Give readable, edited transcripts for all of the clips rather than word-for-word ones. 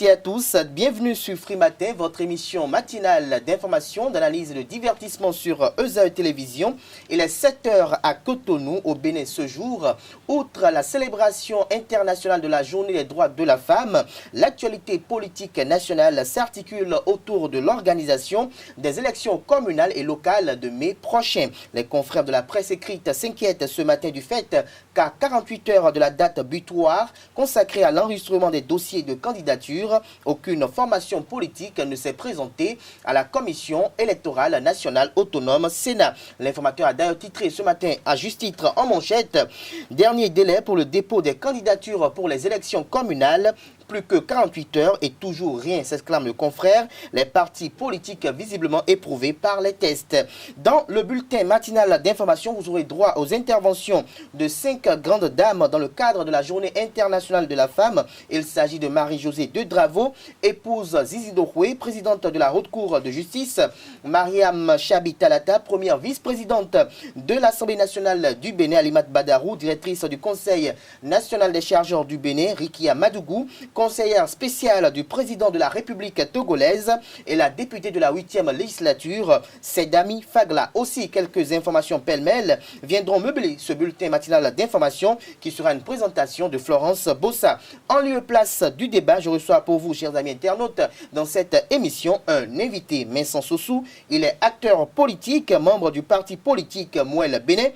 toutes et à tous, bienvenue sur Free Matin, votre émission matinale d'information, d'analyse et de divertissement sur ESAE Télévision. Il est 7h à Cotonou, au Bénin ce jour. Outre la célébration internationale de la Journée des droits de la femme, l'actualité politique nationale s'articule autour de l'organisation des élections communales et locales de mai prochain. Les confrères de la presse écrite s'inquiètent ce matin du fait qu'à 48 heures de la date butoir consacrée à l'enregistrement des dossiers de candidature, aucune formation politique ne s'est présentée à la Commission électorale nationale autonome Sénat. L'informateur a d'ailleurs titré ce matin à juste titre en manchette « Dernier délai pour le dépôt des candidatures pour les élections communales ». Plus que 48 heures et toujours rien, s'exclame le confrère, les partis politiques visiblement éprouvés par les tests. Dans le bulletin matinal d'information, vous aurez droit aux interventions de 5 grandes dames dans le cadre de la Journée internationale de la femme. Il s'agit de Marie-Josée de Dravo, épouse Zizi Dohoué, présidente de la Haute Cour de justice, Mariam Chabi Talata, première vice-présidente de l'Assemblée nationale du Bénin, Alimat Badarou, directrice du Conseil national des chargeurs du Bénin, Rikia Madougou, conseillère spéciale du président de la République togolaise et la députée de la 8e législature, Sedami Fagla. Aussi, quelques informations pêle-mêle viendront meubler ce bulletin matinal d'information qui sera une présentation de Florence Bossa. En lieu et place du débat, je reçois pour vous, chers amis internautes, dans cette émission, un invité, Vincent Sossou. Il est acteur politique, membre du parti politique Mouel Bénin.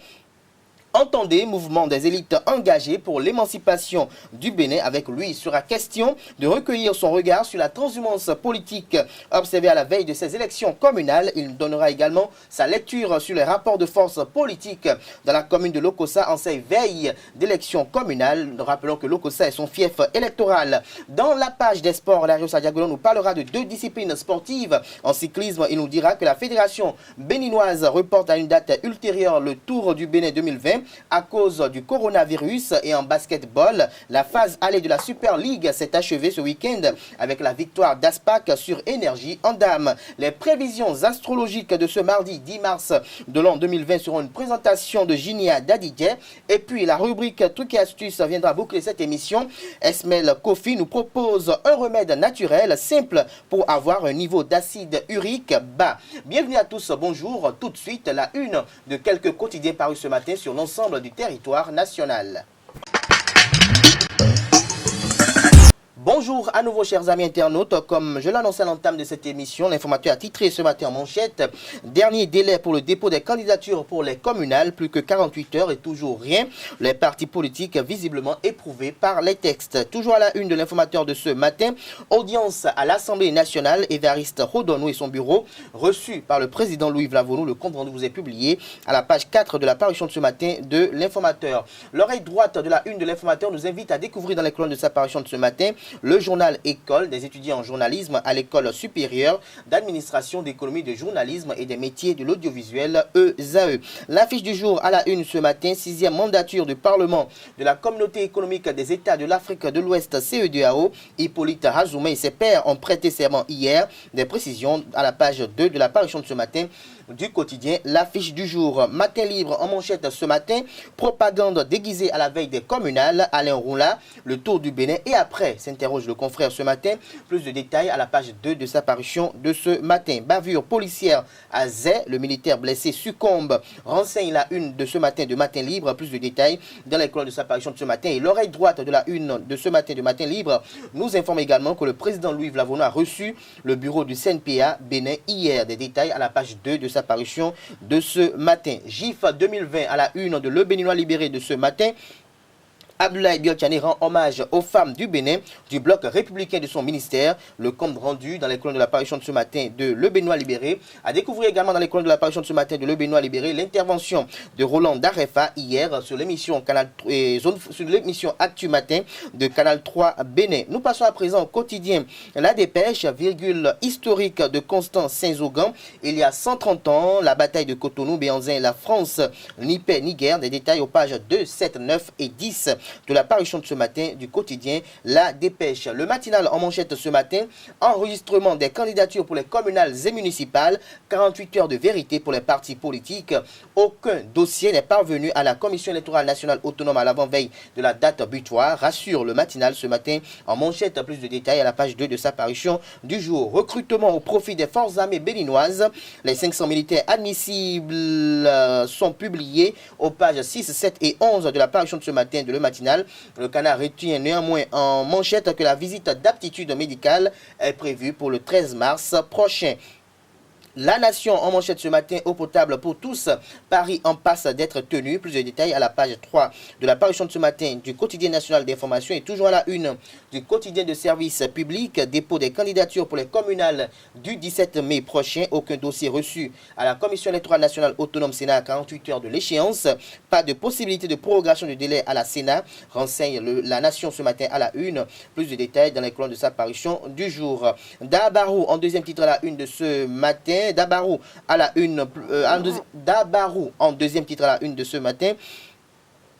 Entendez, mouvement des élites engagées pour l'émancipation du Bénin. Avec lui, il sera question de recueillir son regard sur la transhumance politique observée à la veille de ces élections communales. Il donnera également sa lecture sur les rapports de force politiques dans la commune de Lokossa en ces veilles d'élections communales. Nous rappelons que Lokossa est son fief électoral. Dans la page des sports, Dario Sadiagolo nous parlera de 2 disciplines sportives. En cyclisme, il nous dira que la fédération béninoise reporte à une date ultérieure le Tour du Bénin 2020. À cause du coronavirus. Et en basketball, la phase allée de la Super League s'est achevée ce week-end avec la victoire d'Aspac sur Énergie en dames. Les prévisions astrologiques de ce mardi 10 mars de l'an 2020 seront une présentation de Ginia Dadidje. Et puis la rubrique Trucs et astuces viendra boucler cette émission. Esmel Kofi nous propose un remède naturel simple pour avoir un niveau d'acide urique bas. Bienvenue à tous, bonjour. Tout de suite, la une de quelques quotidiens parus ce matin sur l'ensemble du territoire national. Bonjour à nouveau chers amis internautes, comme je l'annonçais à l'entame de cette émission, l'informateur a titré ce matin en manchette « Dernier délai pour le dépôt des candidatures pour les communales, plus que 48 heures et toujours rien, les partis politiques visiblement éprouvés par les textes ». Toujours à la une de l'informateur de ce matin, audience à l'Assemblée nationale, Évariste Rodonou et son bureau, reçu par le président Louis Vlavonou. Le compte rendu vous est publié à la page 4 de la parution de ce matin de l'informateur. L'oreille droite de la une de l'informateur nous invite à découvrir dans les colonnes de sa parution de ce matin le journal École des étudiants en journalisme à l'École supérieure d'administration, d'économie, de journalisme et des métiers de l'audiovisuel ESAE. L'affiche du jour à la une ce matin, 6e mandature du Parlement de la Communauté économique des États de l'Afrique de l'Ouest CEDEAO, Hippolyte Hazoumé et ses pairs ont prêté serment hier. Des précisions à la page 2 de la parution de ce matin du quotidien L'affiche du jour. Matin libre en manchette ce matin, propagande déguisée à la veille des communales, Alain Roula, le tour du Bénin et après, s'interroge le confrère ce matin. Plus de détails à la page 2 de sa parution de ce matin. Bavure policière à Zé, le militaire blessé succombe, renseigne la une de ce matin de Matin libre. Plus de détails dans les colonnes de sa parution de ce matin. Et l'oreille droite de la une de ce matin de Matin libre nous informe également que le président Louis Vlavonou a reçu le bureau du CNPA Bénin hier. Des détails à la page 2 de sa parution de ce matin. GIF 2020 à la une de Le Béninois libéré de ce matin. Abdoulaye Biotchani rend hommage aux femmes du Bénin, du bloc républicain de son ministère. Le compte rendu dans les colonnes de la parution de ce matin de Le Béninois libéré. À découvrir également dans les colonnes de la parution de ce matin de Le Béninois libéré l'intervention de Roland Darefa hier sur l'émission Actu Matin de Canal 3 Bénin. Nous passons à présent au quotidien La Dépêche, virgule historique de Constant Saint-Zogan. Il y a 130 ans, la bataille de Cotonou, Béanzin et la France, ni paix ni guerre. Des détails aux pages 2, 7, 9 et 10 de la parution de ce matin du quotidien La Dépêche. Le matinal en manchette ce matin, enregistrement des candidatures pour les communales et municipales, 48 heures de vérité pour les partis politiques. Aucun dossier n'est parvenu à la Commission électorale nationale autonome à l'avant-veille de la date butoir, rassure le matinal ce matin en manchette. Plus de détails à la page 2 de sa parution du jour. Recrutement au profit des forces armées béninoises. Les 500 militaires admissibles sont publiés aux pages 6, 7 et 11 de la parution de ce matin de Le Matinal. Le Canard retient néanmoins en manchette que la visite d'aptitude médicale est prévue pour le 13 mars prochain. La Nation en manchette ce matin, eau potable pour tous. Paris en passe d'être tenu. Plus de détails à la page 3 de la parution de ce matin du quotidien national d'information et toujours à la une du quotidien de service public. Dépôt des candidatures pour les communales du 17 mai prochain. Aucun dossier reçu à la Commission électorale nationale autonome Sénat à 48 heures de l'échéance. Pas de possibilité de prorogation du délai à la Sénat. Renseigne la Nation ce matin à la une. Plus de détails dans les colonnes de sa parution du jour. Dabarou en deuxième titre à la une de ce matin. Dabarou à la une, Dabarou en deuxième titre à la une de ce matin.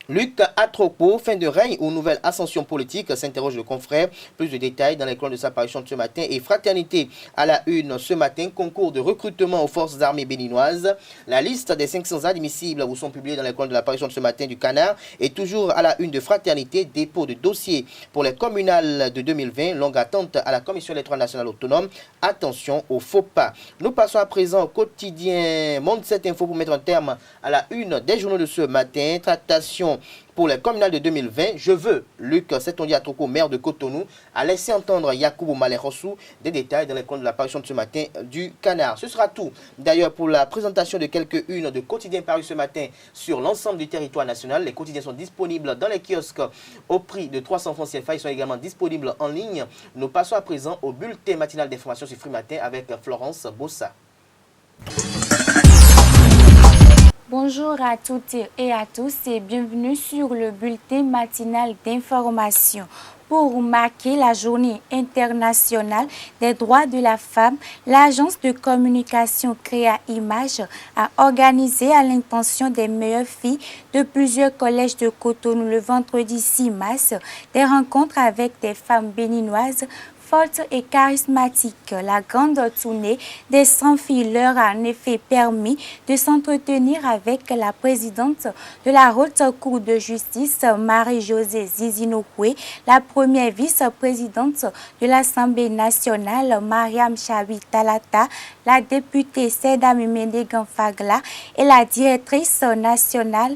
Luc Atropo, fin de règne ou nouvelle ascension politique, s'interroge le confrère. Plus de détails dans les colonnes de sa parution de ce matin. Et fraternité à la une ce matin, concours de recrutement aux forces armées béninoises. La liste des 500 admissibles vous sont publiés dans les colonnes de la parution de ce matin du Canard. Et toujours à la une de fraternité, dépôt de dossier pour les communales de 2020. Longue attente à la Commission électorale nationale autonome. Attention aux faux pas. Nous passons à présent au quotidien Monde 7 Info pour mettre un terme à la une des journaux de ce matin. Tractation pour les communales de 2020. Je veux, Luc Setondia Atroko, maire de Cotonou, a laissé entendre Yacoubou Malekhossou. Des détails dans les comptes de la parution de ce matin du Canard. Ce sera tout d'ailleurs pour la présentation de quelques-unes de quotidiens parus ce matin sur l'ensemble du territoire national. Les quotidiens sont disponibles dans les kiosques au prix de 300 francs CFA. Ils sont également disponibles en ligne. Nous passons à présent au bulletin matinal d'information sur Free Matin avec Florence Bossa. Bonjour à toutes et à tous et bienvenue sur le bulletin matinal d'information. Pour marquer la journée internationale des droits de la femme, l'agence de communication Créa Image a organisé à l'intention des meilleures filles de plusieurs collèges de Cotonou le vendredi 6 mars des rencontres avec des femmes béninoises forte et charismatique. La grande tournée des 100 filles leur a en effet permis de s'entretenir avec la présidente de la Haute Cour de justice, Marie-Josée Zizinokwe, la première vice-présidente de l'Assemblée nationale, Mariam Chabi Talata, la députée Seda Mimende Fagla et la directrice nationale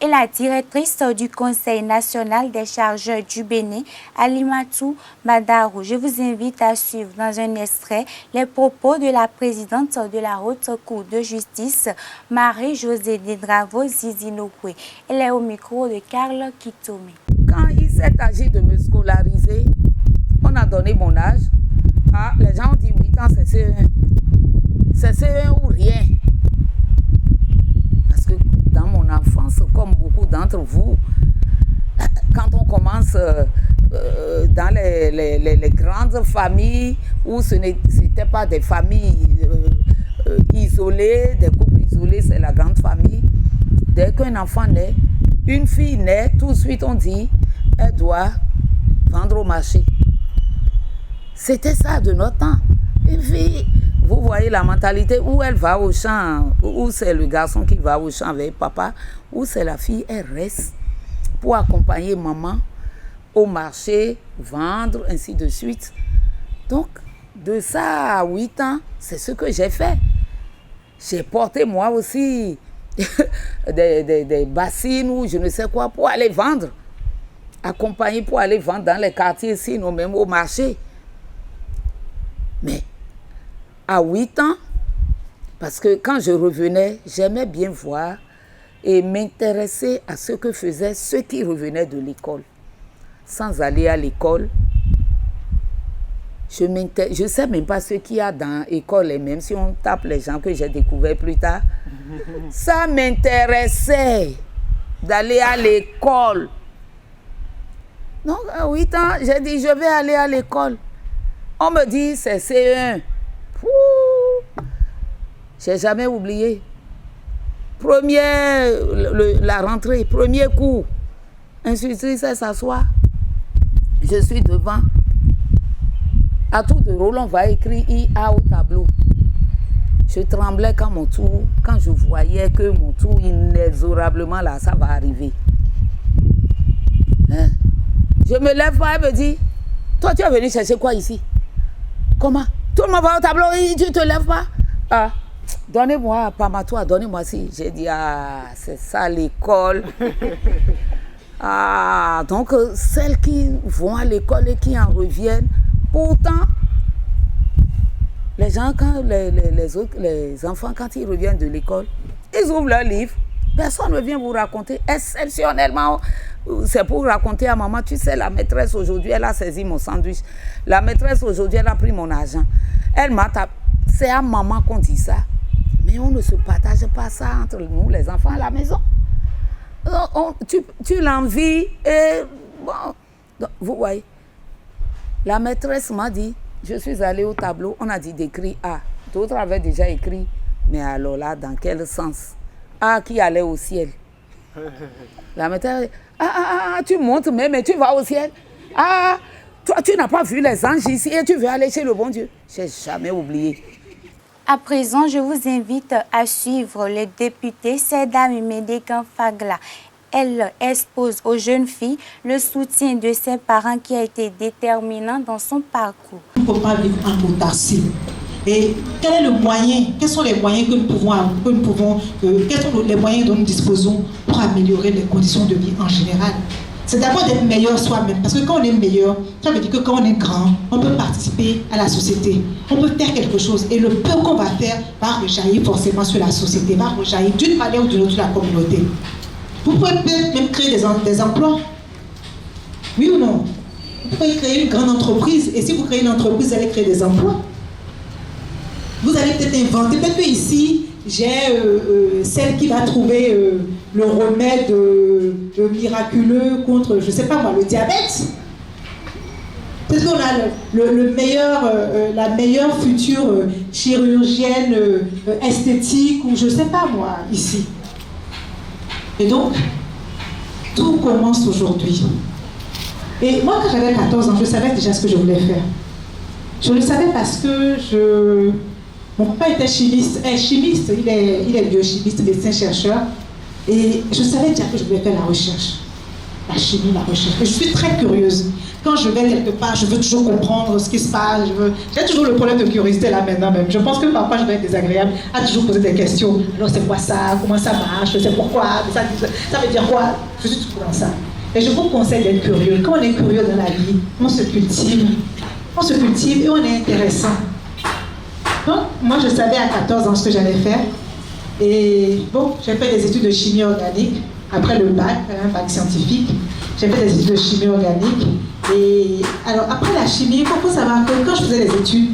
et la directrice du Conseil national des chargeurs du Bénin, Alimatou Madarou. Je vous invite à suivre dans un extrait les propos de la présidente de la Haute Cour de justice, Marie-Josée Dedravo Zizinokwe. Elle est au micro de Carl Kitome. Quand il s'est agi de me scolariser, on a donné mon âge. Ah, les gens ont dit 8 ans, c'est CE1. C'est CE1 ou rien. Parce que dans mon enfance, comme beaucoup d'entre vous, quand on commence dans les grandes familles où ce n'était pas des familles isolées, des couples isolés, c'est la grande famille. Dès qu'un enfant naît, une fille naît, tout de suite on dit, elle doit vendre au marché. C'était ça de notre temps. Une fille, vous voyez la mentalité où elle va au champ, où c'est le garçon qui va au champ avec papa, où c'est la fille, elle reste pour accompagner maman au marché, vendre, ainsi de suite. Donc, de ça à 8 ans, c'est ce que j'ai fait. J'ai porté moi aussi des bassines ou je ne sais quoi pour aller vendre. Accompagner pour aller vendre dans les quartiers, sinon même au marché. Mais à 8 ans, parce que quand je revenais, j'aimais bien voir et m'intéresser à ce que faisaient ceux qui revenaient de l'école. Sans aller à l'école, je ne sais même pas ce qu'il y a dans l'école, et même si on tape les gens que j'ai découverts plus tard, ça m'intéressait d'aller à l'école. Donc à 8 ans, j'ai dit je vais aller à l'école. On me dit c'est CE1. J'ai jamais oublié. La rentrée, premier cours. Institutrice, elle s'assoit. Je suis devant. À tour de rôle, on va écrire IA au tableau. Je tremblais quand je voyais que mon tour, inexorablement, là, ça va arriver. Hein? Je me lève pas, elle me dit, toi, tu es venu chercher quoi ici? Comment? Tout le monde va au tableau, tu te lèves pas? Ah, donnez-moi, Pamatoire, donnez-moi si. J'ai dit, ah, c'est ça l'école. Ah, donc, celles qui vont à l'école et qui en reviennent, pourtant, les gens, quand les enfants, quand ils reviennent de l'école, ils ouvrent leur livre. Personne ne vient vous raconter. Exceptionnellement, c'est pour raconter à maman, tu sais, la maîtresse aujourd'hui, elle a saisi mon sandwich. La maîtresse aujourd'hui, elle a pris mon argent. Elle m'a tapé. C'est à maman qu'on dit ça. Mais on ne se partage pas ça entre nous, les enfants, à la maison. Tu l'envies et bon. Donc, vous voyez, la maîtresse m'a dit, je suis allée au tableau, on a dit d'écrire A. D'autres avaient déjà écrit, mais alors là, dans quel sens? A qui allait au ciel. La maîtresse dit, tu montes, mais tu vas au ciel. Ah, toi, tu n'as pas vu les anges ici et tu veux aller chez le bon Dieu. Je n'ai jamais oublié. À présent, je vous invite à suivre le député Seda Mémédégan Fagla. Elle expose aux jeunes filles le soutien de ses parents qui a été déterminant dans son parcours. On ne peut pas vivre en autarcie. Et quel est le moyen, quels sont les moyens quels sont les moyens dont nous disposons pour améliorer les conditions de vie en général? C'est d'abord d'être meilleur soi-même. Parce que quand on est meilleur, ça veut dire que quand on est grand, on peut participer à la société. On peut faire quelque chose. Et le peu qu'on va faire va rejaillir forcément sur la société, va rejaillir d'une manière ou d'une autre sur la communauté. Vous pouvez peut-être même créer des emplois. Oui ou non? Vous pouvez créer une grande entreprise. Et si vous créez une entreprise, vous allez créer des emplois. Vous allez peut-être inventer. Peut-être que ici, j'ai celle qui va trouver le remède miraculeux contre, je ne sais pas moi, le diabète. Peut-être qu'on a la meilleure future chirurgienne esthétique ou je ne sais pas moi, ici. Et donc, tout commence aujourd'hui. Et moi, quand j'avais 14 ans, je savais déjà ce que je voulais faire. Je le savais parce que mon papa était chimiste. Il est biochimiste, médecin-chercheur. Et je savais déjà que je voulais faire la recherche. La chimie, la recherche. Et je suis très curieuse. Quand je vais quelque part, je veux toujours comprendre ce qui se passe. J'ai toujours le problème de curiosité là maintenant même. Je pense que parfois je vais être désagréable à toujours poser des questions. Alors c'est quoi ça? Comment ça marche? C'est pourquoi? Ça veut dire quoi? Je suis toujours dans ça. Et je vous conseille d'être curieux. Quand on est curieux dans la vie, on se cultive. On se cultive et on est intéressant. Donc, moi je savais à 14 ans ce que j'allais faire. Et bon, j'ai fait des études de chimie organique. Après le bac, un bac scientifique, j'ai fait des études de chimie organique. Et alors, après la chimie, il faut savoir que quand je faisais les études,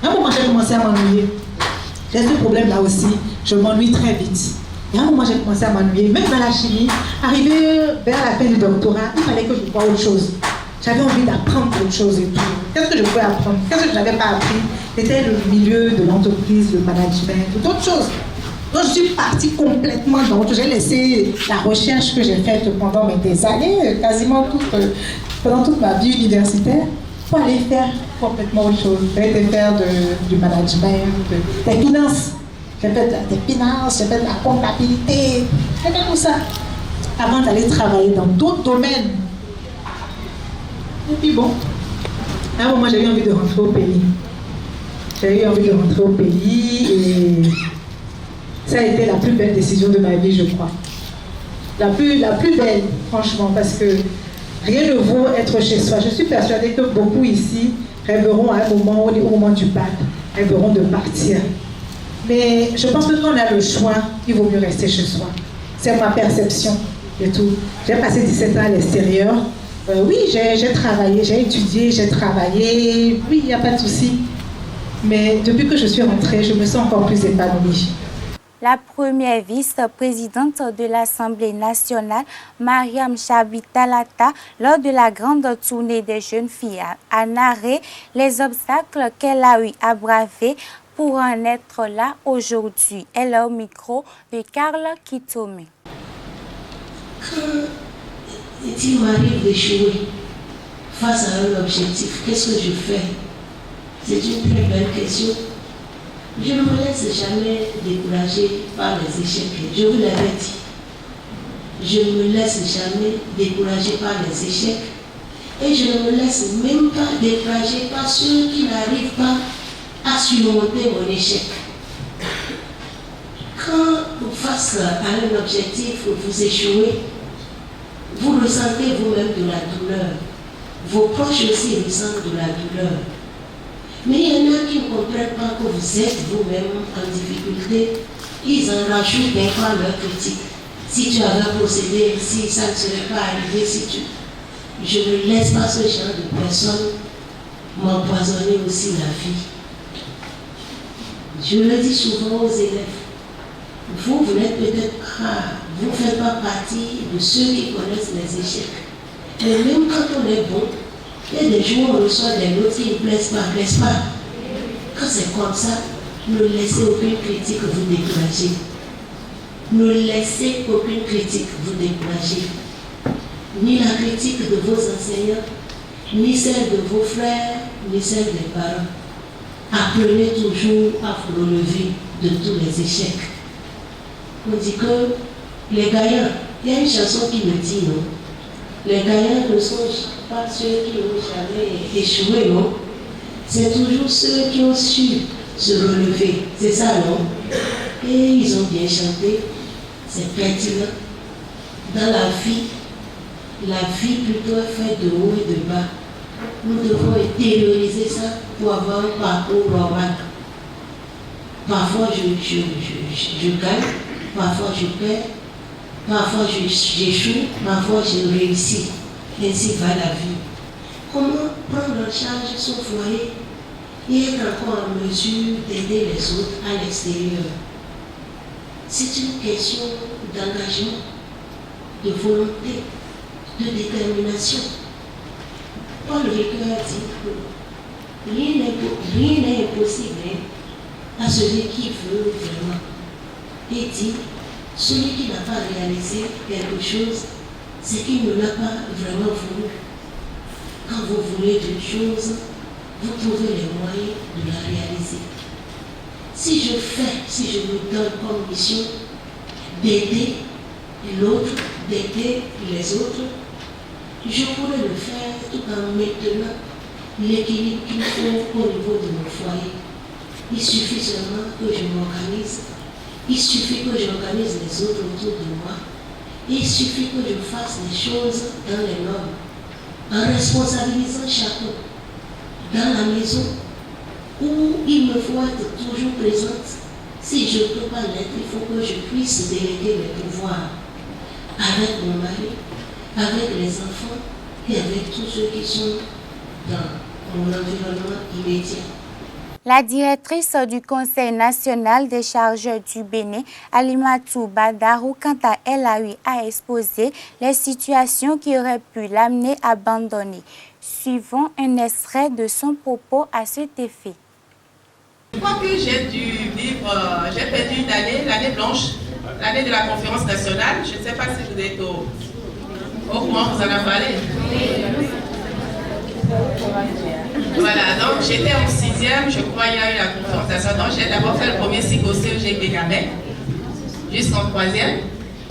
à un moment, j'ai commencé à m'ennuyer. J'ai ce problème-là aussi. Je m'ennuie très vite. Et à un moment, j'ai commencé à m'ennuyer. Même dans la chimie, arrivé vers la fin du doctorat, il fallait que je voie autre chose. J'avais envie d'apprendre autre chose et tout. Qu'est-ce que je pouvais apprendre? Qu'est-ce que je n'avais pas appris? C'était le milieu de l'entreprise, le management, d'autres choses. Donc, je suis partie complètement dans autre chose. J'ai laissé la recherche que j'ai faite pendant des années, quasiment pendant toute ma vie universitaire, pour aller faire complètement autre chose. J'ai été faire du management, des finances. J'ai fait des finances, j'ai fait de la comptabilité, j'ai fait tout ça. Avant d'aller travailler dans d'autres domaines. Et puis bon, à un moment, j'ai eu envie de rentrer au pays. J'ai eu envie de rentrer au pays et ça a été la plus belle décision de ma vie, je crois. La plus belle, franchement, parce que rien ne vaut être chez soi. Je suis persuadée que beaucoup ici rêveront à un moment, au moment du bac, rêveront de partir. Mais je pense que quand on a le choix, il vaut mieux rester chez soi. C'est ma perception et tout. J'ai passé 17 ans à l'extérieur. Oui, j'ai travaillé, j'ai étudié, j'ai travaillé. Oui, il n'y a pas de souci. Mais depuis que je suis rentrée, je me sens encore plus épanouie. La première vice-présidente de l'Assemblée nationale, Mariam Chabi-Talata, lors de la grande tournée des jeunes filles, a narré les obstacles qu'elle a eu à braver pour en être là aujourd'hui. Elle est au micro de Carla Kitome. Et il m'arrive d'échouer face à un objectif. Qu'est-ce que je fais? C'est une très belle question. Je ne me laisse jamais décourager par les échecs. Je vous l'avais dit. Je ne me laisse jamais décourager par les échecs. Et je ne me laisse même pas décourager par ceux qui n'arrivent pas à surmonter mon échec. Quand face à un objectif, vous échouez, vous ressentez vous-même de la douleur. Vos proches aussi ressentent de la douleur. Mais il y en a qui ne comprennent pas que vous êtes vous-même en difficulté. Ils en rajoutent des fois leur critique. Si tu avais procédé ainsi, ça ne serait pas arrivé si tu... Je ne laisse pas ce genre de personnes m'empoisonner aussi la vie. Je le dis souvent aux élèves. Vous n'êtes peut-être pas, vous ne faites pas partie de ceux qui connaissent les échecs. Mais même quand on est bon, il y a des jours où on reçoit des notes qui ne plaisent pas, n'est-ce pas? Quand c'est comme ça, ne laissez aucune critique vous décourager. Ne laissez aucune critique vous décourager. Ni la critique de vos enseignants, ni celle de vos frères, ni celle des parents. Apprenez toujours à vous relever de tous les échecs. On dit que les gagnants, il y a une chanson qui me dit, non? Les gagnants ne sont pas ceux qui n'ont jamais échoué, non? C'est toujours ceux qui ont su se relever. C'est ça, non? Et ils ont bien chanté. C'est pertinent. Dans la vie plutôt est faite de haut et de bas. Nous devons intérioriser ça pour avoir un parcours normal. Parfois je gagne, parfois je perds, parfois j'échoue, parfois je réussis. Ainsi va la vie. Comment prendre en charge son foyer et être encore en mesure d'aider les autres à l'extérieur? C'est une question d'engagement, de volonté, de détermination. Paul Ricoeur dit que rien n'est impossible à celui qui veut vraiment. Et dit, celui qui n'a pas réalisé quelque chose, c'est qu'il ne l'a pas vraiment voulu. Quand vous voulez d'une chose, vous trouvez les moyens de la réaliser. Si je me donne comme mission d'aider l'autre, d'aider les autres, je pourrais le faire tout en maintenant l'équilibre qu'il faut au niveau de mon foyer. Il suffit seulement que je m'organise. Il suffit que j'organise les autres autour de moi. Il suffit que je fasse les choses dans les normes, en responsabilisant chacun. Dans la maison, où il me faut être toujours présente. Si je ne peux pas l'être, il faut que je puisse déléguer mes pouvoirs avec mon mari, avec les enfants et avec tous ceux qui sont dans mon environnement immédiat. La directrice du Conseil national des chargeurs du Bénin, Alimatou Badarou, quant à elle, a eu à exposer les situations qui auraient pu l'amener à abandonner. Suivons un extrait de son propos à cet effet. Je crois que j'ai dû vivre, j'ai perdu une année, l'année blanche, l'année de la conférence nationale. Je ne sais pas si vous êtes au courant, vous en avez parlé. Voilà, donc j'étais en 6e, je crois il y a eu la conférence nationale. Donc j'ai d'abord fait le premier cycle au CEG Bégamé, jusqu'en 3e.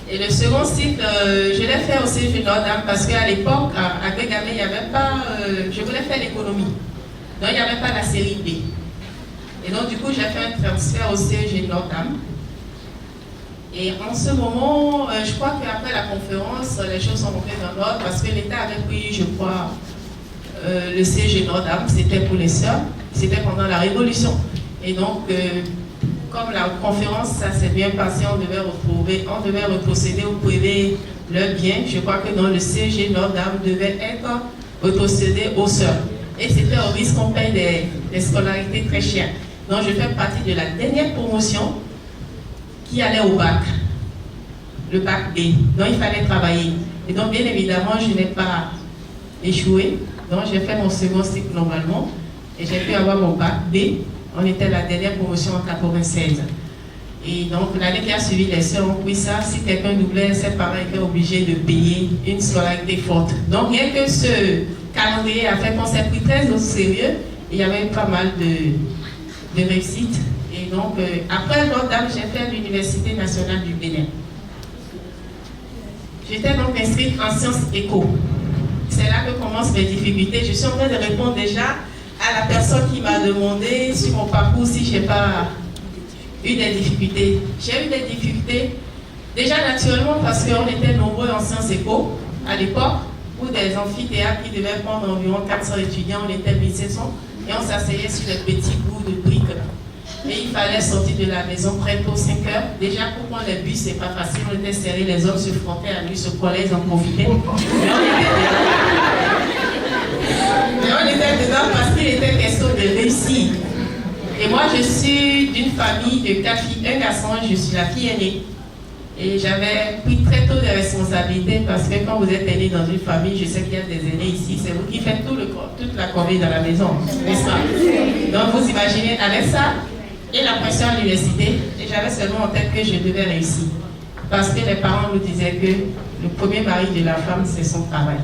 Et le second cycle, je l'ai fait au CEG Nord-Dame parce qu'à l'époque, à Bégamé, il n'y avait pas, je voulais faire l'économie. Donc il n'y avait pas la série B. Et donc du coup, j'ai fait un transfert au CEG Nord-Dame. Et en ce moment, je crois qu'après la conférence, les choses sont rentrées dans l'ordre parce que l'État avait pris, je crois, le CEG Nord-Dame, c'était pour les sœurs, c'était pendant la Révolution. Et donc, comme la conférence, ça s'est bien passé, on devait retrocéder au privé leurs biens. Je crois que dans le CEG Nord-Dame devait être retrocédé aux sœurs. Et c'était au risque qu'on paye des scolarités très chères. Donc, je fais partie de la dernière promotion qui allait au bac, le bac B. Donc, il fallait travailler. Et donc, bien évidemment, je n'ai pas échoué. Donc, j'ai fait mon second cycle normalement et j'ai pu avoir mon bac B. On était la dernière promotion en 96. Et donc, l'année qui a suivi, les sœurs ont pris ça. Si quelqu'un doublait, ses parents étaient obligés de payer une scolarité forte. Donc, rien que ce calendrier a fait qu'on s'est pris très au sérieux. Il y avait pas mal de réussites. Et donc, après Notre-Dame, j'ai fait l'Université nationale du Bénin. J'étais donc inscrite en sciences éco. C'est là que commencent mes difficultés. Je suis en train de répondre déjà à la personne qui m'a demandé sur mon parcours si je n'ai pas eu des difficultés. J'ai eu des difficultés déjà naturellement parce qu'on était nombreux en sciences éco à l'époque, où des amphithéâtres qui devaient prendre environ 400 étudiants, on était 1500 et on s'asseyait sur des petits bouts de briques. Et il fallait sortir de la maison très tôt, 5 heures. Déjà, pour prendre les bus, c'est pas facile. On était serrés, les hommes se frottaient à lui, se collaient, ils en profitaient. Mais on était dedans parce qu'il était question de réussir. Et moi, je suis d'une famille de 4 filles, un garçon, je suis la fille aînée. Et j'avais pris très tôt des responsabilités parce que quand vous êtes aîné dans une famille, je sais qu'il y a des aînés ici, c'est vous qui faites toute la corvée dans la maison, n'est-ce pas? Donc vous imaginez avec ça et la pression à l'université, et j'avais seulement en tête que je devais réussir. Parce que les parents nous disaient que le premier mari de la femme, c'est son travail.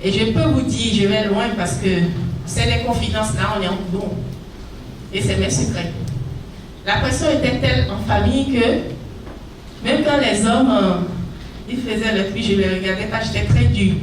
Et je peux vous dire, je vais loin parce que c'est des confidences là, on est en bon. Et c'est mes secrets. La pression était telle en famille que même quand les hommes ils faisaient le puits, je ne les regardais pas, j'étais très dure.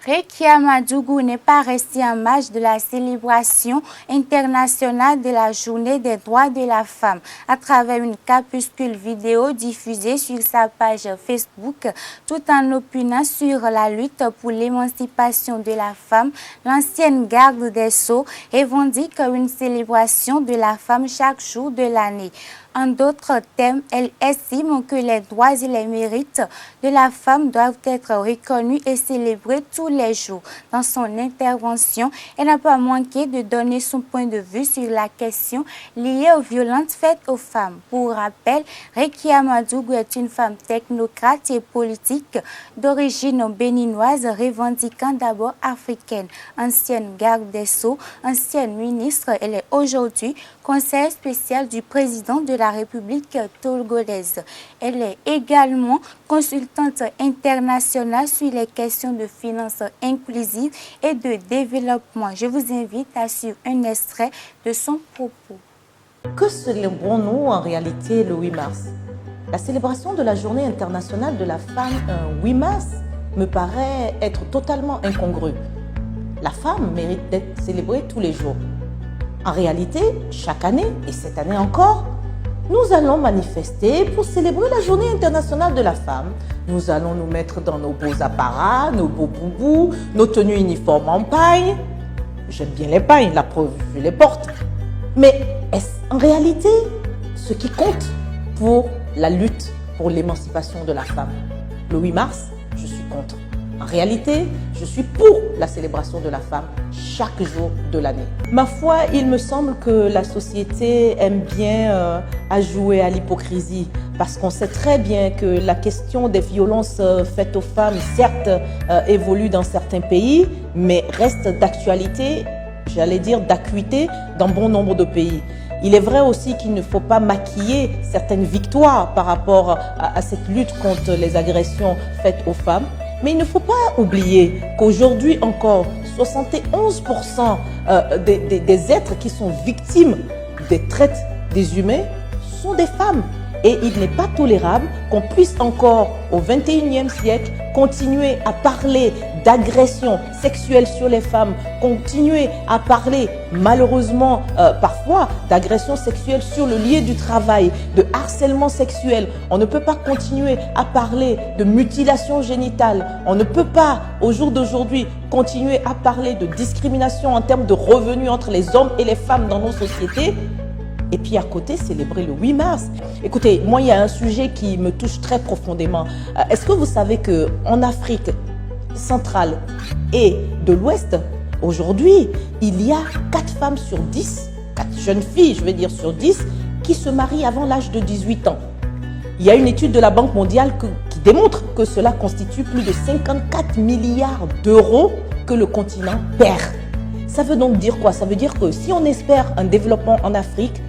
Rekia Madougou n'est pas resté en marge de la célébration internationale de la Journée des droits de la femme. À travers une capsule vidéo diffusée sur sa page Facebook, tout en opinant sur la lutte pour l'émancipation de la femme, l'ancienne garde des Sceaux revendique une célébration de la femme chaque jour de l'année. En d'autres termes, elle estime que les droits et les mérites de la femme doivent être reconnus et célébrés tous les jours. Dans son intervention, elle n'a pas manqué de donner son point de vue sur la question liée aux violences faites aux femmes. Pour rappel, Rekia Madougou est une femme technocrate et politique d'origine béninoise, revendiquant d'abord africaine. Ancienne garde des Sceaux, ancienne ministre, elle est aujourd'hui conseillère spéciale du président de la République togolaise. Elle est également consultante internationale sur les questions de finances inclusives et de développement. Je vous invite à suivre un extrait de son propos. Que célébrons-nous en réalité le 8 mars? La célébration de la Journée internationale de la femme un 8 mars me paraît être totalement incongrue. La femme mérite d'être célébrée tous les jours. En réalité, chaque année, et cette année encore, nous allons manifester pour célébrer la Journée internationale de la femme. Nous allons nous mettre dans nos beaux apparats, nos beaux boubous, nos tenues uniformes en paille. J'aime bien les pailles, la preuve, je les porte. Mais est-ce en réalité ce qui compte pour la lutte pour l'émancipation de la femme? Le 8 mars, je suis contre. En réalité, je suis pour la célébration de la femme chaque jour de l'année. Ma foi, il me semble que la société aime bien à jouer à l'hypocrisie parce qu'on sait très bien que la question des violences faites aux femmes, certes, évolue dans certains pays, mais reste d'actualité, j'allais dire d'acuité, dans bon nombre de pays. Il est vrai aussi qu'il ne faut pas maquiller certaines victoires par rapport à cette lutte contre les agressions faites aux femmes. Mais il ne faut pas oublier qu'aujourd'hui encore, 71% des êtres qui sont victimes des traites des humains sont des femmes. Et il n'est pas tolérable qu'on puisse encore, au XXIe siècle, continuer à parler d'agression sexuelle sur les femmes, continuer à parler, malheureusement, parfois, d'agression sexuelle sur le lieu du travail, de harcèlement sexuel. On ne peut pas continuer à parler de mutilation génitale. On ne peut pas, au jour d'aujourd'hui, continuer à parler de discrimination en termes de revenus entre les hommes et les femmes dans nos sociétés. Et puis à côté, célébrer le 8 mars. Écoutez, moi, il y a un sujet qui me touche très profondément. Est-ce que vous savez qu'en Afrique centrale et de l'Ouest, aujourd'hui, il y a 4 femmes sur 10, 4 jeunes filles, je vais dire sur 10, qui se marient avant l'âge de 18 ans. Il y a une étude de la Banque mondiale qui démontre que cela constitue plus de 54 milliards d'euros que le continent perd. Ça veut donc dire quoi? Ça veut dire que si on espère un développement en Afrique,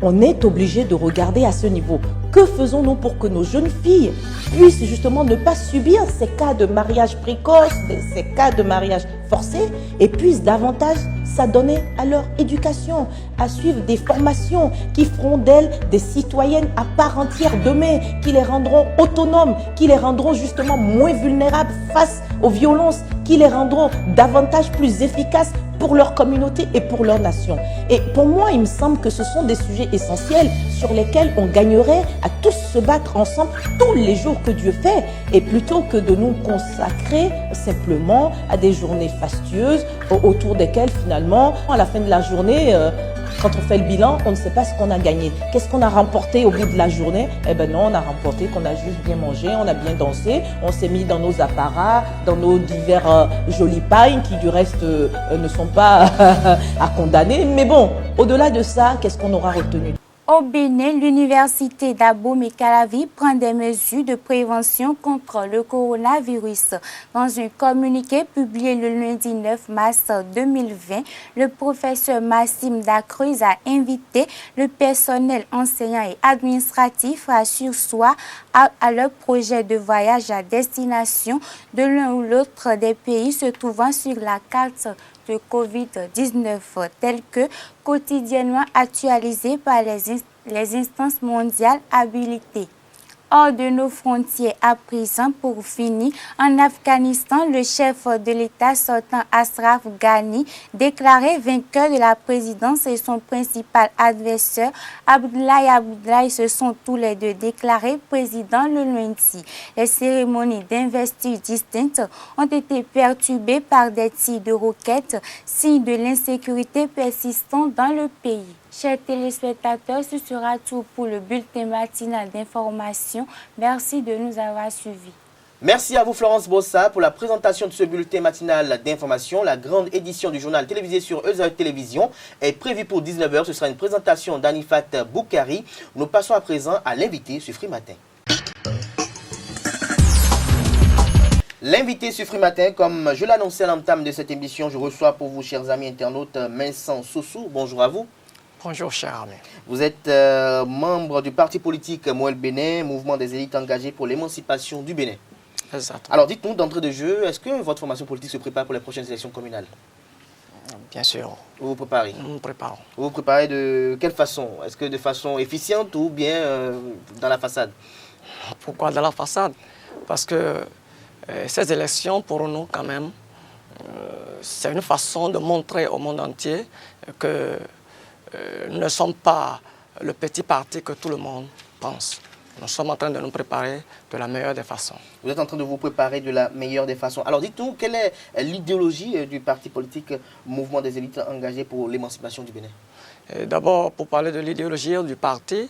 On est obligé de regarder à ce niveau. Que faisons-nous pour que nos jeunes filles puissent justement ne pas subir ces cas de mariage précoce, ces cas de mariage forcé, et puissent davantage s'adonner à leur éducation, à suivre des formations qui feront d'elles des citoyennes à part entière demain, qui les rendront autonomes, qui les rendront justement moins vulnérables face aux violences, qui les rendront davantage plus efficaces pour leur communauté et pour leur nation. Et pour moi, il me semble que ce sont des sujets essentiels sur lesquels on gagnerait à tous se battre ensemble tous les jours que Dieu fait, et plutôt que de nous consacrer simplement à des journées fastueuses autour desquelles finalement, à la fin de la journée, quand on fait le bilan, on ne sait pas ce qu'on a gagné. Qu'est-ce qu'on a remporté au bout de la journée? Eh bien non, on a remporté qu'on a juste bien mangé, on a bien dansé, on s'est mis dans nos apparats, dans nos divers jolis pailles qui du reste ne sont pas à condamner. Mais bon, au-delà de ça, qu'est-ce qu'on aura retenu? Au Bénin, l'université d'Abomey-Calavi prend des mesures de prévention contre le coronavirus. Dans un communiqué publié le lundi 9 mars 2020, le professeur Massim Dacruz a invité le personnel enseignant et administratif à surseoir à leur projet de voyage à destination de l'un ou l'autre des pays se trouvant sur la carte de COVID-19, tel que quotidiennement actualisé par les instances mondiales habilitées. Hors de nos frontières à présent, pour finir, en Afghanistan, le chef de l'État sortant Ashraf Ghani, déclaré vainqueur de la présidence, et son principal adversaire, Abdoulaye se sont tous les deux déclarés présidents le lundi. Les cérémonies d'investiture distinctes ont été perturbées par des tirs de roquettes, signe de l'insécurité persistante dans le pays. Chers téléspectateurs, ce sera tout pour le bulletin matinal d'information. Merci de nous avoir suivis. Merci à vous Florence Bossa pour la présentation de ce bulletin matinal d'information. La grande édition du journal télévisé sur EZA Télévision est prévue pour 19 h. Ce sera une présentation d'Anifat Boukari. Nous passons à présent à l'invité sur Free Matin. L'invité sur Free Matin, comme je l'annonçais à l'entame de cette émission, je reçois pour vous, chers amis internautes, Vincent Sossou. Bonjour à vous. Bonjour, cher ami. Vous êtes membre du parti politique Mouel Bénin, mouvement des élites engagées pour l'émancipation du Bénin. Exactement. Alors dites-nous d'entrée de jeu, est-ce que votre formation politique se prépare pour les prochaines élections communales? Bien sûr. Vous vous préparez? Nous nous préparons. Vous vous préparez de quelle façon? Est-ce que de façon efficiente ou bien dans la façade? Pourquoi dans la façade? Parce que ces élections, pour nous quand même, c'est une façon de montrer au monde entier que nous ne sommes pas le petit parti que tout le monde pense. Nous sommes en train de nous préparer de la meilleure des façons. Vous êtes en train de vous préparer de la meilleure des façons. Alors dites-nous, quelle est l'idéologie du parti politique Mouvement des élites engagées pour l'émancipation du Bénin? D'abord, pour parler de l'idéologie du parti,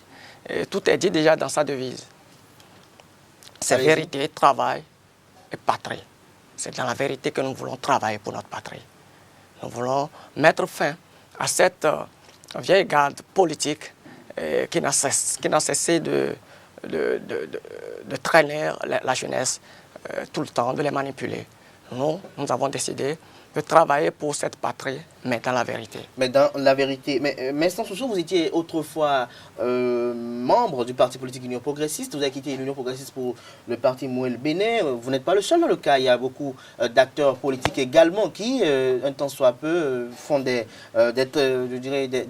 tout est dit déjà dans sa devise. C'est vérité, travail et patrie. C'est dans la vérité que nous voulons travailler pour notre patrie. Nous voulons mettre fin à cette vieille garde politique qui n'a cessé de traîner la jeunesse tout le temps, de les manipuler. Nous avons décidé de travailler pour cette patrie, mais dans la vérité. Mais dans la vérité. Mais sans souci, vous étiez autrefois membre du parti politique Union Progressiste. Vous avez quitté l'Union Progressiste pour le parti Mouel Bénin. Vous n'êtes pas le seul dans le cas. Il y a beaucoup d'acteurs politiques également qui, un temps soit peu, font des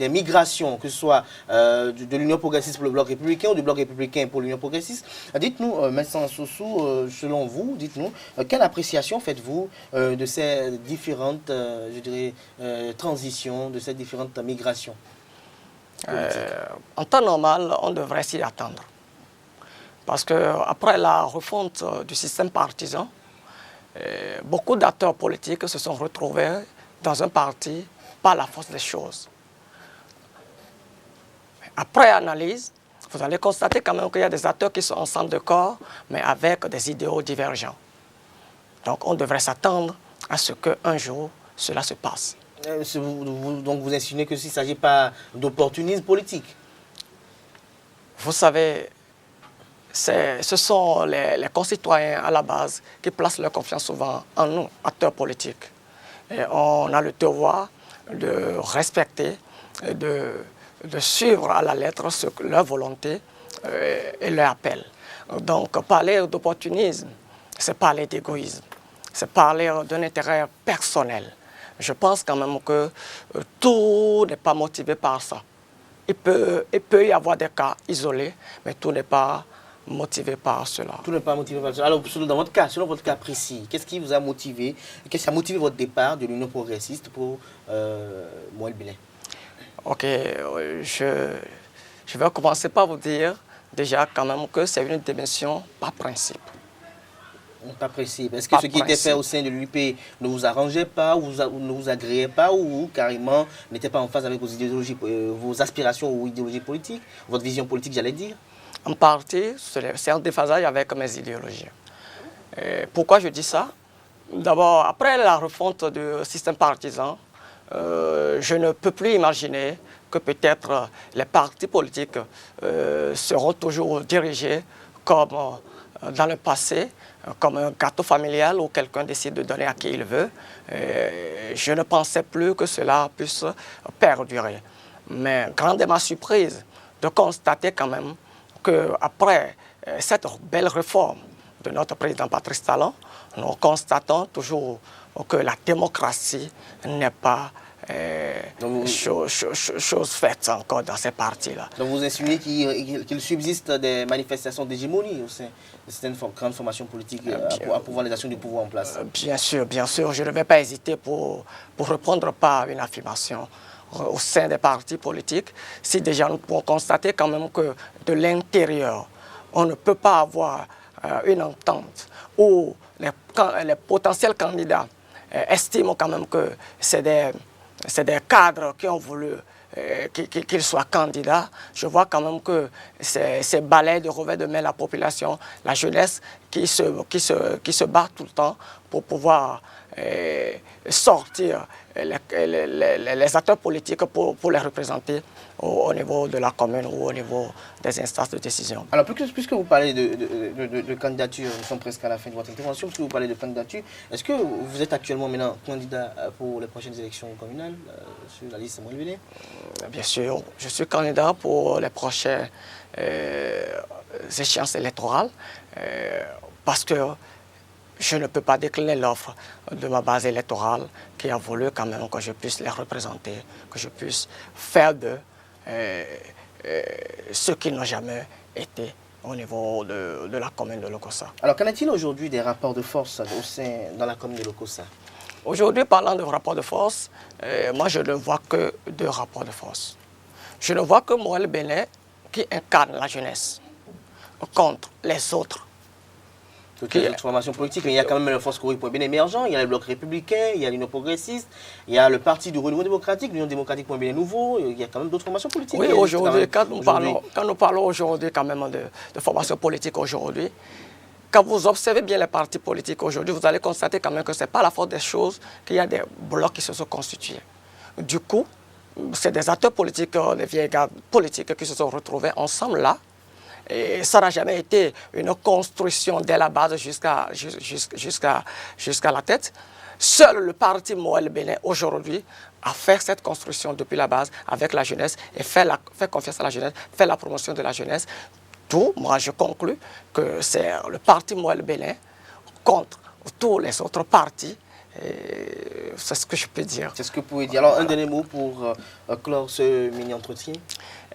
migrations, que ce soit de l'Union Progressiste pour le bloc républicain ou du bloc républicain pour l'Union Progressiste. Dites-nous, Vincent Sossou, selon vous, dites-nous, quelle appréciation faites-vous de ces différentes transitions, de ces différentes migrations? En temps normal, on devrait s'y attendre. Parce qu'après la refonte du système partisan, beaucoup d'acteurs politiques se sont retrouvés dans un parti par la force des choses. Après analyse, vous allez constater quand même qu'il y a des acteurs qui sont ensemble de corps, mais avec des idéaux divergents. Donc on devrait s'attendre à ce qu'un jour, cela se passe. Donc vous insinuez que s'il ne s'agit pas d'opportunisme politique? Vous savez, ce sont les concitoyens à la base qui placent leur confiance souvent en nous, acteurs politiques. Et on a le devoir de respecter, de de suivre à la lettre leur volonté et leur appel. Donc parler d'opportunisme, c'est parler d'égoïsme, c'est parler d'un intérêt personnel. Je pense quand même que tout n'est pas motivé par ça. Il peut y avoir des cas isolés, mais tout n'est pas motivé par cela. Tout n'est pas motivé par cela. Alors, dans votre cas, selon votre cas précis, qu'est-ce qui vous a motivé, qu'est-ce qui a motivé votre départ de l'Union progressiste pour Moël Belin? Ok, je vais commencer par vous dire déjà quand même que c'est une dimension par principe. Pas précis. Est-ce que ce qui était fait au sein de l'UP ne vous arrangeait pas, ou ne vous agréait pas, ou carrément n'était pas en phase avec vos idéologies, vos aspirations ou idéologies politiques, votre vision politique, j'allais dire? En partie, c'est un déphasage avec mes idéologies. Pourquoi je dis ça? D'abord, après la refonte du système partisan, je ne peux plus imaginer que peut-être les partis politiques seront toujours dirigés comme dans le passé, comme un gâteau familial où quelqu'un décide de donner à qui il veut. Je ne pensais plus que cela puisse perdurer. Mais grande est ma surprise de constater quand même qu'après cette belle réforme de notre président Patrice Talon, nous constatons toujours que la démocratie n'est pas chose faite encore dans ces partis-là. Donc vous insinuez qu'il subsiste des manifestations d'hégémonie au sein de certaines grandes formations politiques à pouvoir les actions du pouvoir en place? Bien sûr, je ne vais pas hésiter pour répondre par une affirmation au sein des partis politiques, si déjà nous pouvons constater quand même que de l'intérieur, on ne peut pas avoir une entente où les potentiels candidats estiment quand même que c'est des cadres qui ont voulu qu'ils soient candidats. Je vois quand même que ces balais de revers de main la population, la jeunesse qui se bat tout le temps pour pouvoir sortir les acteurs politiques pour les représenter au niveau de la commune ou au niveau des instances de décision. Alors, puisque vous parlez de candidature, nous sommes presque à la fin de votre intervention, puisque vous parlez de candidature, est-ce que vous êtes actuellement maintenant candidat pour les prochaines élections communales sur la liste Moël Belin? Bien sûr, je suis candidat pour les prochaines échéances électorales parce que je ne peux pas décliner l'offre de ma base électorale qui a voulu quand même que je puisse les représenter, que je puisse faire d'eux ce qu'ils n'ont jamais été au niveau de la commune de Lokossa. Alors, qu'en est-il aujourd'hui des rapports de force dans la commune de Lokossa? Aujourd'hui, parlant de rapports de force, moi je ne vois que deux rapports de force. Je ne vois que Moël Belin qui incarne la jeunesse contre les autres. Toutes les autres formations politiques, mais il y a quand même le Force Coripoint bien émergent, il y a le Bloc républicain, il y a l'Union progressiste, il y a le Parti du renouveau démocratique, l'Union démocratique Point bien nouveau, il y a quand même d'autres formations politiques. Oui, aujourd'hui, quand nous parlons aujourd'hui quand même de formation politique aujourd'hui, quand vous observez bien les partis politiques aujourd'hui, vous allez constater quand même que ce n'est pas la faute des choses qu'il y a des blocs qui se sont constitués. Du coup, c'est des acteurs politiques, des vieilles gardes politiques qui se sont retrouvés ensemble là. Et ça n'a jamais été une construction dès la base jusqu'à la tête. Seul le parti Moël Belin aujourd'hui a fait cette construction depuis la base avec la jeunesse et fait confiance à la jeunesse, fait la promotion de la jeunesse. Tout, moi je conclus que c'est le parti Moël Belin contre tous les autres partis. C'est ce que je peux dire. C'est ce que vous pouvez dire. Alors un dernier mot pour clore ce mini-entretien.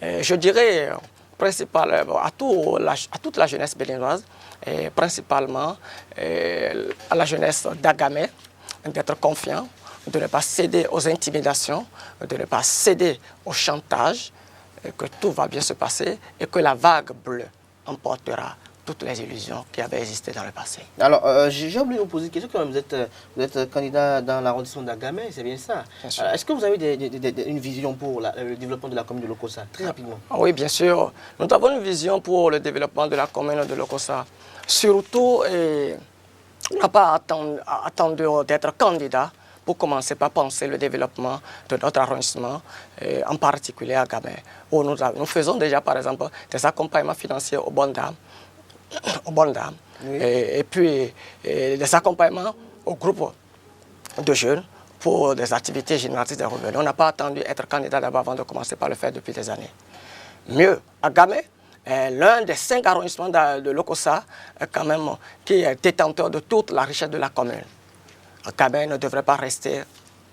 Je dirais principalement à toute la jeunesse béninoise, et principalement à la jeunesse d'Agamé, d'être confiant, de ne pas céder aux intimidations, de ne pas céder au chantage, et que tout va bien se passer et que la vague bleue emportera toutes les illusions qui avaient existé dans le passé. Alors, j'ai oublié de vous poser une question quand même. Vous êtes candidat dans l'arrondissement d'Agamé, c'est bien ça? Est-ce que vous avez une vision pour le développement de la commune de Lokossa, très rapidement? Oui, bien sûr. Nous avons une vision pour le développement de la commune de Lokossa. Surtout, on n'a pas attendu d'être candidat pour commencer par penser le développement de notre arrondissement, en particulier à Agamé, où nous faisons déjà, par exemple, des accompagnements financiers aux bonnes dames, oui. Et puis des accompagnements aux groupes de jeunes, pour des activités génératrices de revenus. On n'a pas attendu être candidat d'abord avant de commencer par le faire depuis des années. Mieux, Agamé est l'un des 5 arrondissements de Lokossa quand même, qui est détenteur de toute la richesse de la commune. Agamé ne devrait pas rester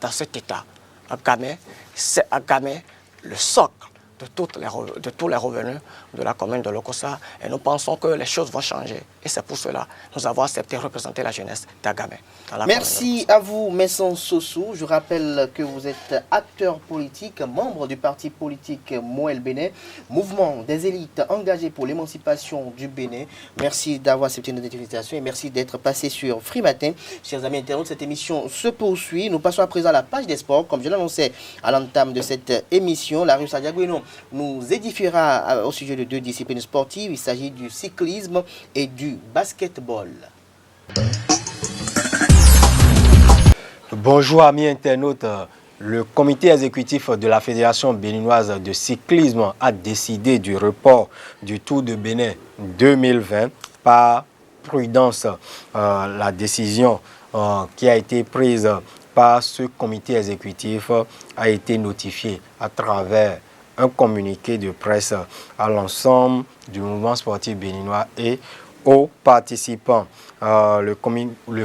dans cet état. Agamé, c'est Agamé le socle de tous les revenus de la commune de Lokossa. Et nous pensons que les choses vont changer. Et c'est pour cela que nous avons accepté de représenter la jeunesse d'Agamé. Merci à vous, Messon Sossou. Je rappelle que vous êtes acteur politique, membre du parti politique Moël Bénin, mouvement des élites engagées pour l'émancipation du Bénin. Merci d'avoir accepté notre invitation et merci d'être passé sur Free Matin. Chers amis internautes, cette émission se poursuit. Nous passons à présent à la page des sports. Comme je l'annonçais à l'entame de cette émission, la rue Sadiagoueno nous édifiera au sujet de 2 disciplines sportives. Il s'agit du cyclisme et du basketball. Bonjour amis internautes. Le comité exécutif de la Fédération béninoise de cyclisme a décidé du report du Tour de Bénin 2020 par prudence. La décision qui a été prise par ce comité exécutif a été notifiée à travers un communiqué de presse à l'ensemble du mouvement sportif béninois et aux participants. Le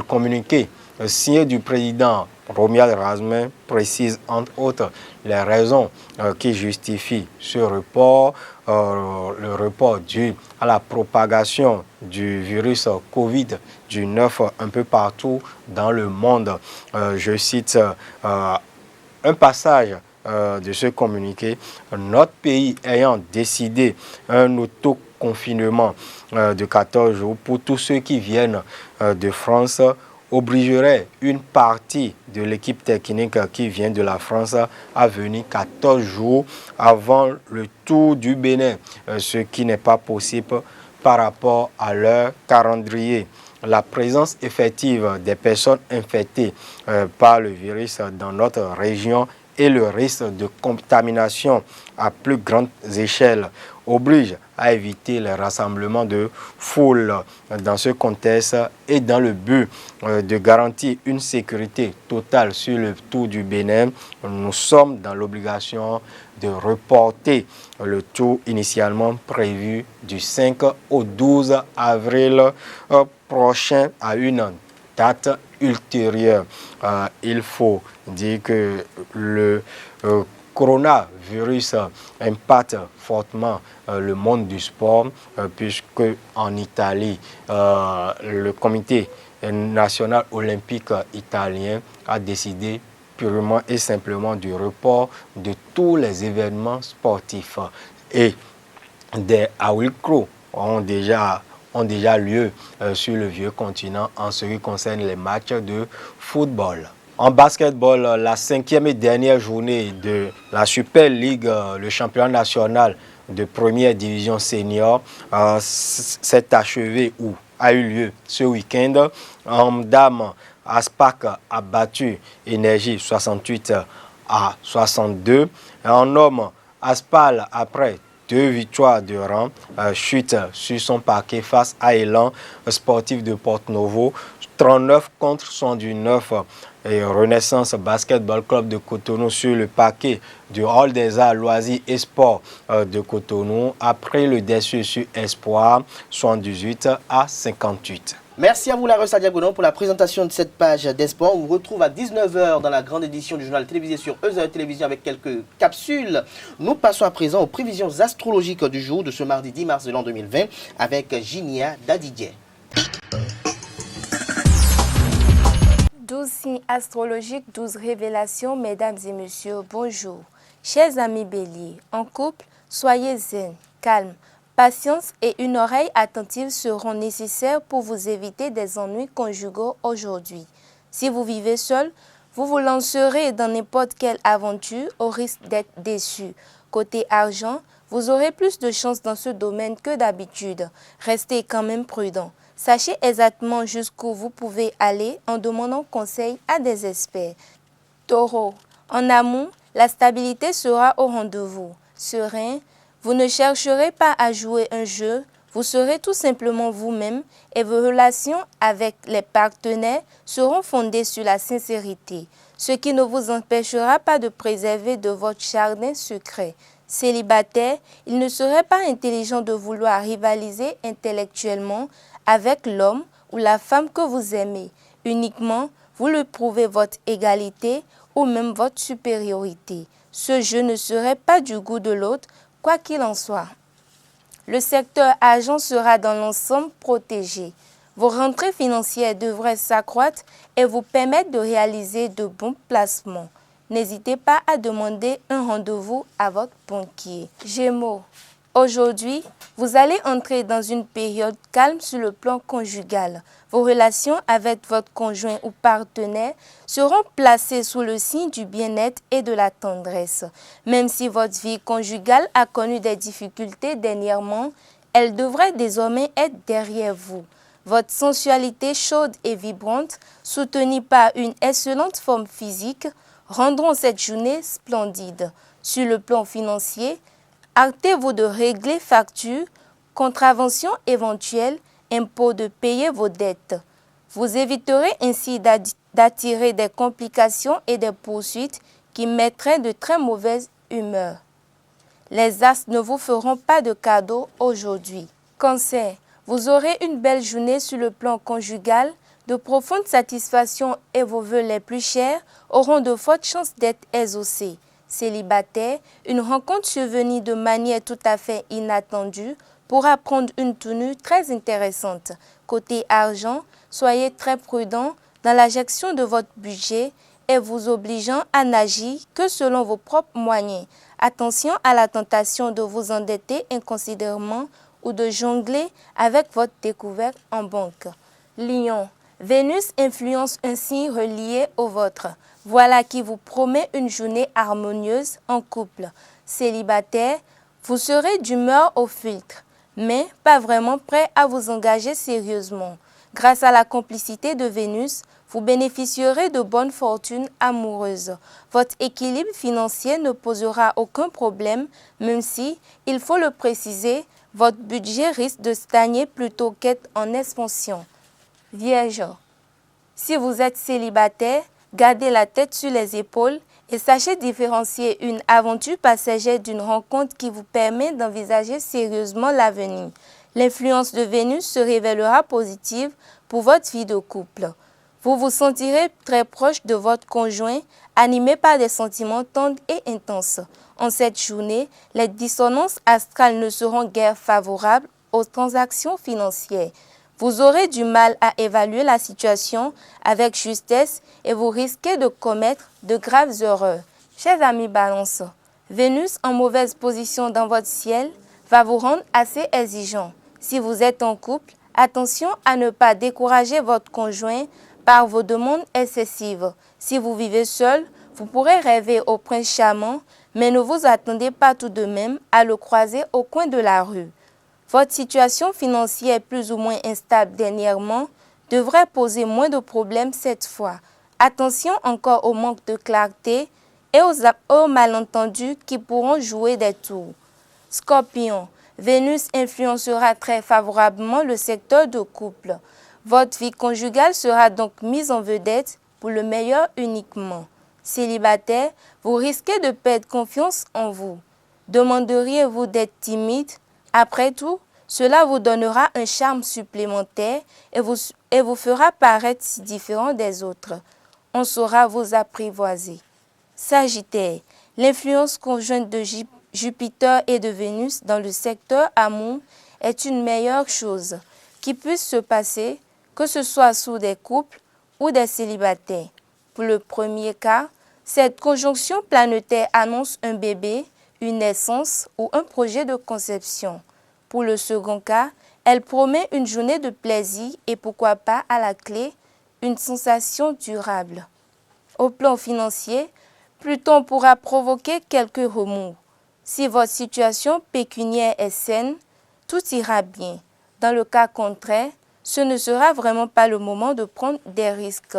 communiqué signé du président Romuald Razmin précise entre autres les raisons qui justifient ce report. Le report dû à la propagation du virus Covid-19 un peu partout dans le monde. Je cite un passage de ce communiqué. Notre pays ayant décidé un autoconfinement de 14 jours pour tous ceux qui viennent de France, obligerait une partie de l'équipe technique qui vient de la France à venir 14 jours avant le Tour du Bénin, ce qui n'est pas possible par rapport à leur calendrier. La présence effective des personnes infectées par le virus dans notre région et le risque de contamination à plus grande échelle oblige à éviter les rassemblements de foule. Dans ce contexte et dans le but de garantir une sécurité totale sur le Tour du Bénin, nous sommes dans l'obligation de reporter le Tour initialement prévu du 5 au 12 avril prochain à une date ultérieure. Il faut dire que le coronavirus impacte fortement le monde du sport, puisque en Italie, le comité national olympique italien a décidé purement et simplement du report de tous les événements sportifs. Et des à huis clos ont déjà lieu sur le vieux continent en ce qui concerne les matchs de football. En basketball, la 5e et dernière journée de la Super League, le championnat national de première division senior, s'est achevé ou a eu lieu ce week-end. En dames, Aspac a battu Énergie 68 à 62. En hommes, Aspal, après 2 victoires de rang, chute sur son parquet face à Élan Sportif de Porto-Novo, 39 contre 119. Et Renaissance Basketball Club de Cotonou sur le parquet du Hall des Arts, Loisirs et Sports de Cotonou après le déçu sur Espoir 78 à 58. Merci à vous, Larue Sadiagoueno, pour la présentation de cette page des sports. On vous retrouve à 19h dans la grande édition du journal télévisé sur EZA Télévision avec quelques capsules. Nous passons à présent aux prévisions astrologiques du jour de ce mardi 10 mars de l'an 2020 avec Ginia Dadidje. 12 signes astrologiques, 12 révélations, mesdames et messieurs, bonjour. Chers amis béliers, en couple, soyez zen, calme. Patience et une oreille attentive seront nécessaires pour vous éviter des ennuis conjugaux aujourd'hui. Si vous vivez seul, vous vous lancerez dans n'importe quelle aventure au risque d'être déçu. Côté argent, vous aurez plus de chance dans ce domaine que d'habitude. Restez quand même prudent. Sachez exactement jusqu'où vous pouvez aller en demandant conseil à des experts. Taureau, en amour, la stabilité sera au rendez-vous. Serein, vous ne chercherez pas à jouer un jeu, Vous serez tout simplement vous-même et vos relations avec les partenaires seront fondées sur la sincérité, ce qui ne vous empêchera pas de préserver de votre jardin secret. Célibataire, il ne serait pas intelligent de vouloir rivaliser intellectuellement avec l'homme ou la femme que vous aimez. Uniquement, vous lui prouvez votre égalité ou même votre supériorité. Ce jeu ne serait pas du goût de l'autre, quoi qu'il en soit. Le secteur argent sera dans l'ensemble protégé. Vos rentrées financières devraient s'accroître et vous permettre de réaliser de bons placements. N'hésitez pas à demander un rendez-vous à votre banquier. Gémeaux, aujourd'hui, vous allez entrer dans une période calme sur le plan conjugal. Vos relations avec votre conjoint ou partenaire seront placées sous le signe du bien-être et de la tendresse. Même si votre vie conjugale a connu des difficultés dernièrement, elle devrait désormais être derrière vous. Votre sensualité chaude et vibrante, soutenue par une excellente forme physique, rendront cette journée splendide. Sur le plan financier, hâtez-vous de régler factures, contraventions éventuelles, impôts de payer vos dettes. Vous éviterez ainsi d'attirer des complications et des poursuites qui mettraient de très mauvaise humeur. Les astres ne vous feront pas de cadeaux aujourd'hui. Cancer, vous aurez une belle journée sur le plan conjugal, de profondes satisfactions et vos vœux les plus chers auront de fortes chances d'être exaucés. Célibataire, une rencontre survenue de manière tout à fait inattendue pourra prendre une tenue très intéressante. Côté argent, soyez très prudent dans la gestion de votre budget et vous obligeant à n'agir que selon vos propres moyens. Attention à la tentation de vous endetter inconsidérément ou de jongler avec votre découverte en banque. Lion, Vénus influence un signe relié au vôtre. Voilà qui vous promet une journée harmonieuse en couple. Célibataire, vous serez d'humeur au filtre, mais pas vraiment prêt à vous engager sérieusement. Grâce à la complicité de Vénus, vous bénéficierez de bonnes fortunes amoureuses. Votre équilibre financier ne posera aucun problème, même si, il faut le préciser, votre budget risque de stagner plutôt qu'être en expansion. Vierge, si vous êtes célibataire, gardez la tête sur les épaules et sachez différencier une aventure passagère d'une rencontre qui vous permet d'envisager sérieusement l'avenir. L'influence de Vénus se révélera positive pour votre vie de couple. Vous vous sentirez très proche de votre conjoint, animé par des sentiments tendres et intenses. En cette journée, les dissonances astrales ne seront guère favorables aux transactions financières. Vous aurez du mal à évaluer la situation avec justesse et vous risquez de commettre de graves erreurs. Chers amis Balance, Vénus en mauvaise position dans votre ciel va vous rendre assez exigeant. Si vous êtes en couple, attention à ne pas décourager votre conjoint par vos demandes excessives. Si vous vivez seul, vous pourrez rêver au prince charmant, mais ne vous attendez pas tout de même à le croiser au coin de la rue. Votre situation financière plus ou moins instable dernièrement devrait poser moins de problèmes cette fois. Attention encore au manque de clarté et aux malentendus qui pourront jouer des tours. Scorpion, Vénus influencera très favorablement le secteur de couple. Votre vie conjugale sera donc mise en vedette pour le meilleur uniquement. Célibataire, vous risquez de perdre confiance en vous. Demanderiez-vous d'être timide? Après tout, cela vous donnera un charme supplémentaire et vous fera paraître si différent des autres. On saura vous apprivoiser. Sagittaire, l'influence conjointe de Jupiter et de Vénus dans le secteur amour est une meilleure chose qui puisse se passer, que ce soit sous des couples ou des célibataires. Pour le premier cas, cette conjonction planétaire annonce un bébé, une naissance ou un projet de conception. Pour le second cas, elle promet une journée de plaisir et pourquoi pas à la clé, une sensation durable. Au plan financier, Pluton pourra provoquer quelques remous. Si votre situation pécuniaire est saine, tout ira bien. Dans le cas contraire, ce ne sera vraiment pas le moment de prendre des risques.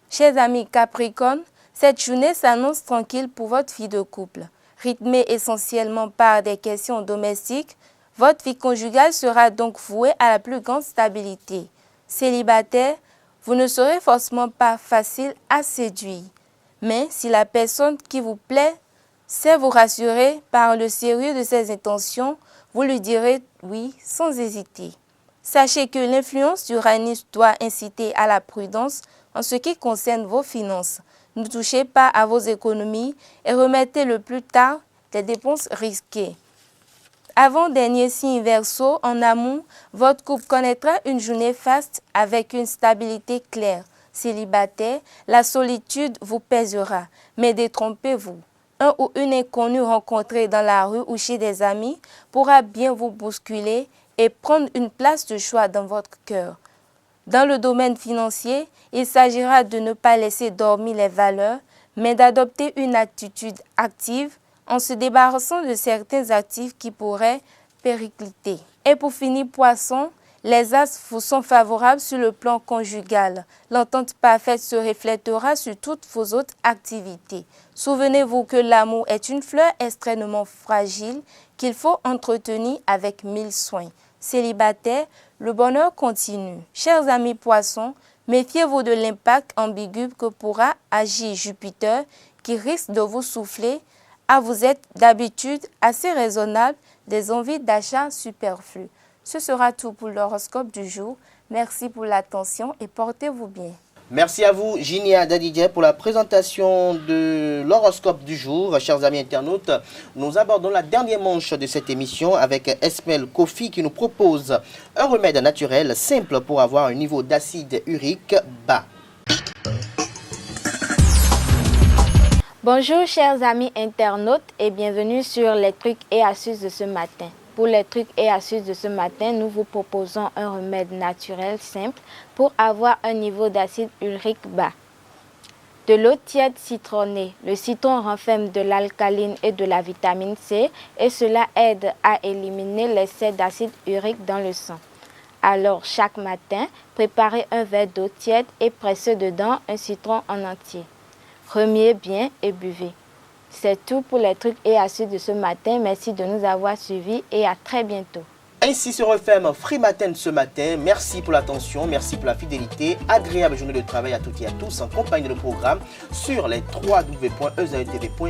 Chers amis Capricorne, cette journée s'annonce tranquille pour votre vie de couple. Rythmée essentiellement par des questions domestiques, Votre vie conjugale sera donc vouée à la plus grande stabilité. Célibataire, vous ne serez forcément pas facile à séduire. Mais si la personne qui vous plaît sait vous rassurer par le sérieux de ses intentions, vous lui direz oui sans hésiter. Sachez que l'influence d'Uranus doit inciter à la prudence en ce qui concerne vos finances. Ne touchez pas à vos économies et remettez le plus tard des dépenses risquées. Avant-dernier signe Verseau, en amour, votre couple connaîtra une journée faste avec une stabilité claire. Célibataire, la solitude vous pèsera, mais détrompez-vous. Un ou une inconnue rencontrée dans la rue ou chez des amis pourra bien vous bousculer et prendre une place de choix dans votre cœur. Dans le domaine financier, il s'agira de ne pas laisser dormir les valeurs, mais d'adopter une attitude active en se débarrassant de certains actifs qui pourraient péricliter. Et pour finir, Poisson, les astres vous sont favorables sur le plan conjugal. L'entente parfaite se reflètera sur toutes vos autres activités. Souvenez-vous que l'amour est une fleur extrêmement fragile qu'il faut entretenir avec 1000 soins. Célibataire, le bonheur continue. Chers amis Poissons, méfiez-vous de l'impact ambigu que pourra agir Jupiter qui risque de vous souffler à vous être d'habitude assez raisonnable des envies d'achat superflues. Ce sera tout pour l'horoscope du jour. Merci pour l'attention et portez-vous bien. Merci à vous, Ginia Dadidje, pour la présentation de l'horoscope du jour. Chers amis internautes, nous abordons la dernière manche de cette émission avec Esmel Kofi qui nous propose un remède naturel simple pour avoir un niveau d'acide urique bas. Bonjour chers amis internautes et bienvenue sur les trucs et astuces de ce matin. Pour les trucs et astuces de ce matin, nous vous proposons un remède naturel simple pour avoir un niveau d'acide urique bas. De l'eau tiède citronnée. Le citron renferme de l'alcaline et de la vitamine C et cela aide à éliminer l'excès d'acide urique dans le sang. Alors chaque matin, préparez un verre d'eau tiède et pressez dedans un citron en entier. Remuez bien et buvez. C'est tout pour les trucs et astuces de ce matin. Merci de nous avoir suivis et à très bientôt. Ainsi se referme Free Matin ce matin. Merci pour l'attention, merci pour la fidélité. Agréable journée de travail à toutes et à tous en compagnie de programme sur les www.ezaetv.be.